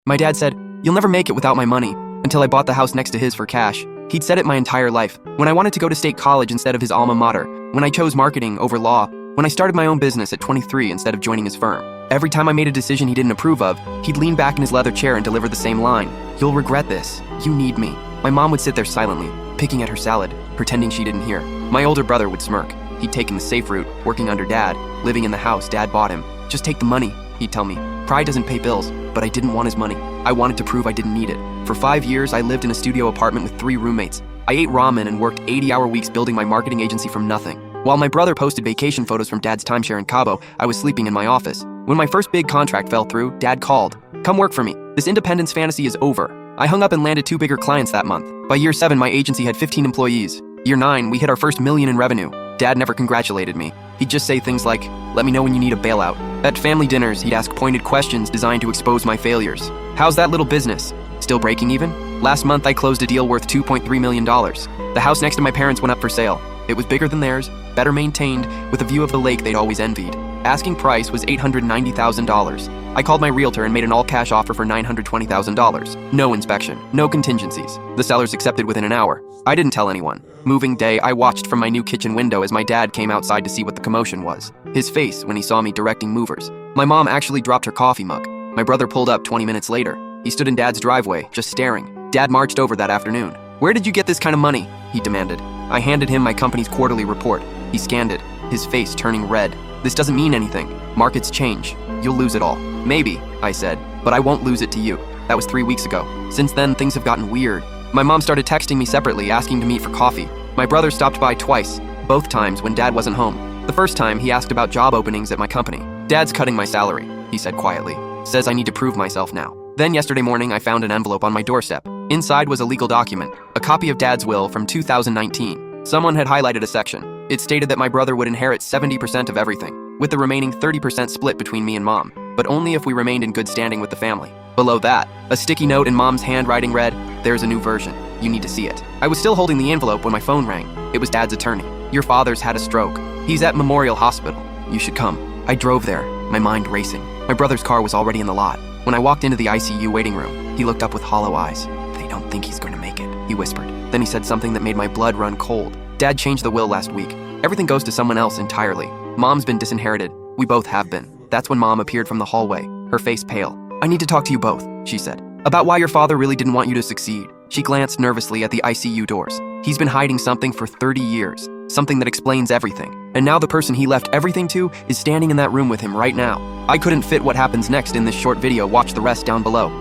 My dad said, "You'll never make it without my money," until I bought the house next to his for cash. He'd said it my entire life. When I wanted to go to state college instead of his alma mater, when I chose marketing over law, when I started my own business at 23 instead of joining his firm. Every time I made a decision he didn't approve of, he'd lean back in his leather chair and deliver the same line. "You'll regret this. You need me." My mom would sit there silently, picking at her salad, pretending she didn't hear. My older brother would smirk. He'd taken the safe route, working under Dad, living in the house Dad bought him. "Just take the money," he'd tell me. Pride doesn't pay bills, but I didn't want his money. I wanted to prove I didn't need it. For 5 years, I lived in a studio apartment with 3 roommates. I ate ramen and worked 80-hour weeks building my marketing agency from nothing. While my brother posted vacation photos from Dad's timeshare in Cabo, I was sleeping in my office. When my first big contract fell through, Dad called. "Come work for me. This independence fantasy is over." I hung up and landed 2 bigger clients that month. By year 7, my agency had 15 employees. Year 9, we hit our first $1 million in revenue. Dad never congratulated me. He'd just say things like, "Let me know when you need a bailout." At family dinners, he'd ask pointed questions designed to expose my failures. "How's that little business? Still breaking even?" Last month, I closed a deal worth $2.3 million. The house next to my parents went up for sale. It was bigger than theirs, better maintained, with a view of the lake they'd always envied. Asking price was $890,000. I called my realtor and made an all-cash offer for $920,000. No inspection, no contingencies. The sellers accepted within an hour. I didn't tell anyone. Moving day, I watched from my new kitchen window as my dad came outside to see what the commotion was. His face when he saw me directing movers. My mom actually dropped her coffee mug. My brother pulled up 20 minutes later. He stood in Dad's driveway, just staring. Dad marched over that afternoon. "Where did you get this kind of money?" he demanded. I handed him my company's quarterly report. He scanned it, his face turning red. "This doesn't mean anything. Markets change. You'll lose it all." "Maybe," I said, "but I won't lose it to you." That was 3 weeks ago. Since then, things have gotten weird. My mom started texting me separately, asking to meet for coffee. My brother stopped by twice, both times when Dad wasn't home. The first time, he asked about job openings at my company. "Dad's cutting my salary," he said quietly. "Says I need to prove myself now." Then yesterday morning, I found an envelope on my doorstep. Inside was a legal document, a copy of Dad's will from 2019. Someone had highlighted a section. It stated that my brother would inherit 70% of everything, with the remaining 30% split between me and Mom, but only if we remained in good standing with the family. Below that, a sticky note in Mom's handwriting read, "There's a new version. You need to see it." I was still holding the envelope when my phone rang. It was Dad's attorney. "Your father's had a stroke. He's at Memorial Hospital. You should come." I drove there, my mind racing. My brother's car was already in the lot. When I walked into the ICU waiting room, he looked up with hollow eyes. "They don't think he's going to make it," he whispered. Then he said something that made my blood run cold. "Dad changed the will last week. Everything goes to someone else entirely. Mom's been disinherited. We both have been." That's when Mom appeared from the hallway, her face pale. "I need to talk to you both," she said, "about why your father really didn't want you to succeed." She glanced nervously at the ICU doors. "He's been hiding something for 30 years, something that explains everything. And now the person he left everything to is standing in that room with him right now." I couldn't fit what happens next in this short video. Watch the rest down below.